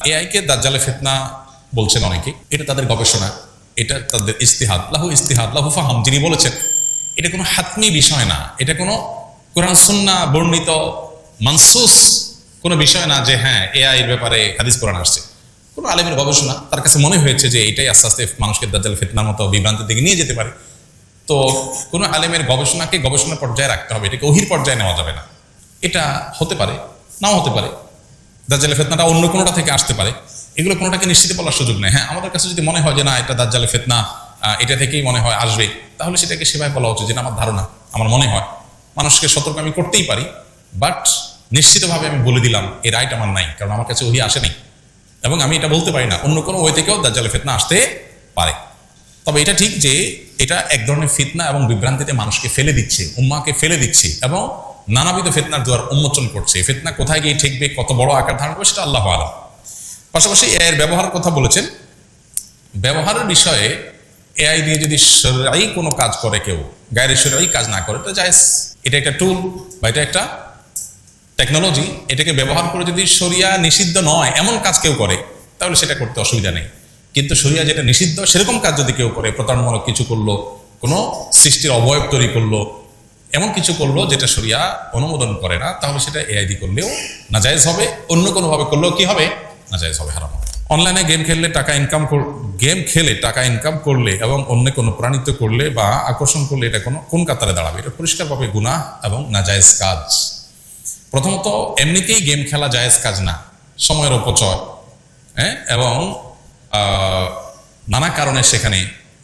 AI কে দাজ্জালে ফিতনা বলছেন অনেকে, এটা তাদের গবেষণা, এটা তাদের ইস্তিহাদ, লাহু ফাহাম, যিনি বলেছেন এটা কোনো হাতমি বিষয় না, এটা কোনো কোরআন সুন্নাহ বর্ণিত মানসুস কোনো বিষয় না যে হ্যাঁ এআই এর ব্যাপারে হাদিস কোরআন আসছে। কোনো আলেমের গবেষণা, তার কাছে মনে হয়েছে যে এটাই আস্তে আস্তে মানুষকে দাজ্জাল ফিতনার মতো বিভ্রান্তির দিকে নিয়ে যেতে পারে। তো কোনো আলেমের গবেষণাকে গবেষণার পর্যায়ে রাখতে হবে, এটাকে ওহির পর্যায়ে নেওয়া যাবে না। এটা হতে পারে, নাও হতে পারে, দাজ্জালে ফিতনাটা অন্য কোনোটা থেকে আসতে পারে, এগুলো কোনোটাকে নিশ্চিত বলার সুযোগ নেই। হ্যাঁ, আমাদের কাছে যদি মনে হয় যে না এটা দাজ্জালে ফিতনা, এটা থেকেই মনে হয় আসবে, তাহলে সেটাকে সেভাবে বলা উচিত, যেটা আমার ধারণা, আমার মনে হয়। মানুষকে সতর্ক আমি করতেই পারি, বাট নিশ্চিতভাবে আমি বলে দিলাম এই রাইট আমার নাই, কারণ আমার কাছে ওহি আসেনি এবং আমি এটা বলতে পারি না অন্য কোনো ওয়ে থেকেও দাজ্জালে ফিতনা আসতে পারে। তবে এটা ঠিক যে এটা এক ধরনের ফিতনা এবং বিভ্রান্তিতে মানুষকে ফেলে দিচ্ছে, উম্মাকে ফেলে দিচ্ছে এবং নানাবিধ ফিতনার দুয়ার উন্মোচন করছে। ফিতনা কোথায় গিয়ে ঠেকবে, কত বড় আকার ধারণ করবে, সেটা আল্লাহু আলাম। পাশাপাশি এর ব্যবহারের কথা বলেছেন। ব্যবহারের বিষয়ে এআই দিয়ে যদি শরঈ কোনো কাজ করে, কেউ গায়রে শরঈ কাজ না করে, তো জায়েজ। এটা একটা টুল বা এটা একটা টেকনোলজি, এটাকে ব্যবহার করে যদি শরিয়া নিষিদ্ধ নয় এমন কাজ কেউ করে, তাহলে সেটা করতে অসুবিধা নেই। কিন্তু শরিয়া যেটা নিষিদ্ধ সেরকম কাজ যদি কেউ করে, প্রতারণামূলক কিছু করলো, কোনো সৃষ্টির অবয়ব তৈরি করলো, এমন কিছু করলো যেটা শরিয়া অনুমোদন করে না, তাহলে সেটা এআই দিয়ে করলেও নাজায়েজ হবে, অন্য কোনোভাবে করলেও কি হবে, নাজায়েজ হবে, হারাম হবে। অনলাইনে গেম খেললে টাকা ইনকাম করলে এবং অন্য কোনো প্রাণিত করলে বা আকর্ষণ করলে এটা কোন কাতারে দাঁড়াবে? এটা পরিষ্কারভাবে গুনাহ এবং নাজায়েজ কাজ। প্রথমত এমনিতেই গেম খেলা জায়েজ কাজ না, সময়ের অপচয়, এবং নানা কারণে সেখানে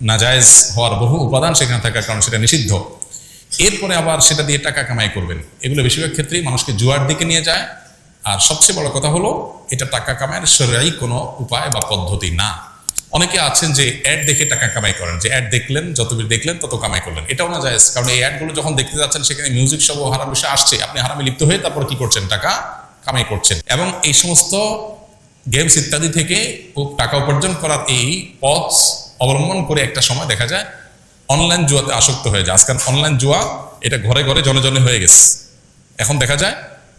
নাজায়েজ হওয়ার বহু উপাদান সেখানে থাকার কারণে সেটা নিষিদ্ধ। এরপরে আবার সেটা দিয়ে টাকা কামাই করবেন, এগুলো বেশিরভাগ ক্ষেত্রেই মানুষকে জুয়ার দিকে নিয়ে যায়। আর সবচেয়ে বড় কথা হলো এটা টাকা কামাইয়ের শরঈ কোনো উপায় বা পদ্ধতি না। অনেকে আছেন যে অ্যাড দেখে টাকা কামাই করেন, যে অ্যাড দেখলেন, যত দেখলেন তত কামাই করলেন, এটাও না জায়েজ। কারণ এই অ্যাডগুলো যখন দেখতে যাচ্ছেন সেখানে মিউজিক সহ হারাম বিষয় আসছে, আপনি হারামে লিপ্ত হয়ে তারপর কি করছেন, টাকা কামাই করছেন। এবং এই সমস্ত গেমস ইত্যাদি থেকে টাকা উপার্জন করার এই পথ অবলম্বন করে একটা সময় দেখা যায় অনলাইন জুয়াতে আসক্ত হয়ে যায়। আজকাল অনলাইন জুয়া এটা ঘরে ঘরে জনে জনে হয়ে গেছে। এখন দেখা যায়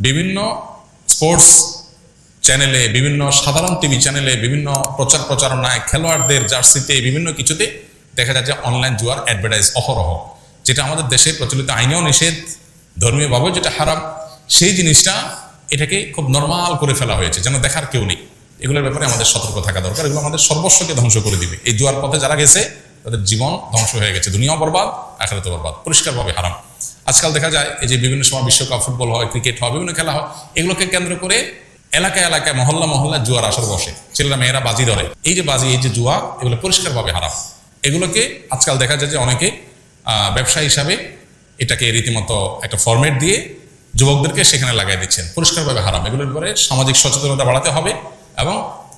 বিভিন্ন স্পোর্টস চ্যানেলে, বিভিন্ন সাধারণ টিভি চ্যানেলে, বিভিন্ন প্রচারণায়, খেলোয়াড়দের জার্সিতে, বিভিন্ন কিছুতে দেখা যায় যে অনলাইন জুয়ার অ্যাডভার্টাইজ অহরহ, যেটা আমাদের দেশে প্রচলিত আইনেও নিষেধ, ধর্মীয়ভাবেও যেটা হারাম। সেই জিনিসটা এটাকে খুব নর্মাল করে ফেলা হয়েছে, যেন দেখার কেউ নেই। এগুলোর ব্যাপারে আমাদের সতর্ক থাকা দরকার। এগুলো আমাদের সর্বস্বকে ধ্বংস করে দিবে। এই জুয়ার পথে যারা গেছে তাদের জীবন ধ্বংস হয়ে গেছে, দুনিয়াও বরবাদ, আখিরাতও বরবাদ, পরিষ্কারভাবে হারাম। আজকাল দেখা যায় এই যে বিভিন্ন সময় বিশ্বকাপ ফুটবল হয়, ক্রিকেট হয়, বিভিন্ন খেলা হয়, এগুলোকে কেন্দ্র করে এলাকায় এলাকায় মহল্লা জুয়ার আসর বসে, ছেলেরা মেয়েরা বাজি ধরে। এই যে বাজি, এই যে জুয়া, এগুলো পরিষ্কারভাবে হারাম। এগুলোকে আজকাল দেখা যায় যে অনেকে ব্যবসা হিসাবে এটাকে রীতিমতো একটা ফরম্যাট দিয়ে যুবকদেরকে সেখানে লাগাই দিচ্ছেন, পরিষ্কারভাবে হারাম। এগুলোর ব্যাপারে সামাজিক সচেতনতা বাড়াতে হবে এবং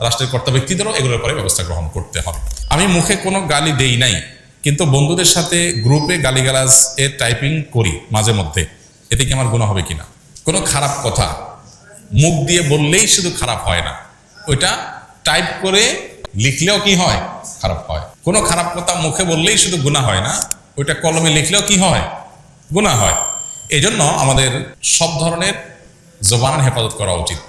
রাষ্ট্রের কর্তা ব্যক্তিদেরও এগুলোর পরে ব্যবস্থা গ্রহণ করতে হবে। আমি মুখে কোনো গালি দেই নাই, কিন্তু বন্ধুদের সাথে গ্রুপে গালিগালাজ এর টাইপিং করি মাঝে মধ্যে, এতে কি আমার গুনাহ হবে কিনা? কোনো খারাপ কথা মুখ দিয়ে বললেই শুধু খারাপ হয় না, ওইটা টাইপ করে লিখলেও কি হয়, খারাপ হয়। কোনো খারাপ কথা মুখে বললেই শুধু গুনাহ হয় না, ওইটা কলমে লিখলেও কি হয়, গুনাহ হয়। এই জন্য আমাদের সব ধরনের জবানের হেফাজত করা উচিত।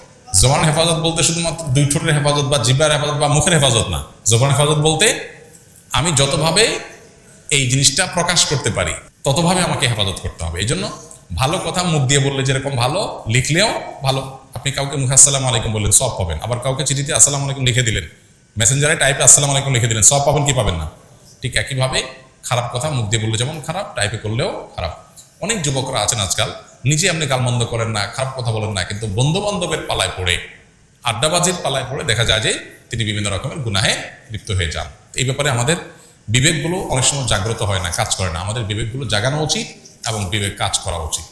জবানের হেফাজত বলতে শুধুমাত্র দুই ঠোঁটের হেফাজত বা জিহ্বার হেফাজত বা মুখের হেফাজত না। জবানের হেফাজত বলতে আমি যতভাবে এই জিনিসটা প্রকাশ করতে পারি ততভাবে আমাকে হেফাজত করতে হবে। এই জন্য ভালো কথা মুখ দিয়ে বললে যেরকম ভালো, লিখলেও ভালো। আপনি কাউকে মুখে আসসালামু আলাইকুম বললেন, সব পাবেন। আবার কাউকে চিঠিতে আসসালামু আলাইকুম লিখে দিলেন, মেসেঞ্জারে টাইপে আসসালামু আলাইকুম লিখে দিলেন, সব পাবেন কি পাবেন না? ঠিক একইভাবে খারাপ কথা মুখ দিয়ে বললে যেমন খারাপ, টাইপে করলেও খারাপ। অনেক যুবকরা আছেন আজকাল, নিজে আপনি গালমন্দ করেন না, খারাপ কথা বলেন না, কিন্তু বন্ধু বান্ধবের পালায় পড়ে, আড্ডাবাজির পালায় পড়ে দেখা যায় যে তিনি বিভিন্ন রকমের গুনাহে লিপ্ত হয়ে যান। এই ব্যাপারে আমাদের বিবেকগুলো অনেক সময় জাগ্রত হয় না, কাজ করে না। আমাদের বিবেকগুলো জাগানো উচিত এবং বিবেক কাজ করা উচিত।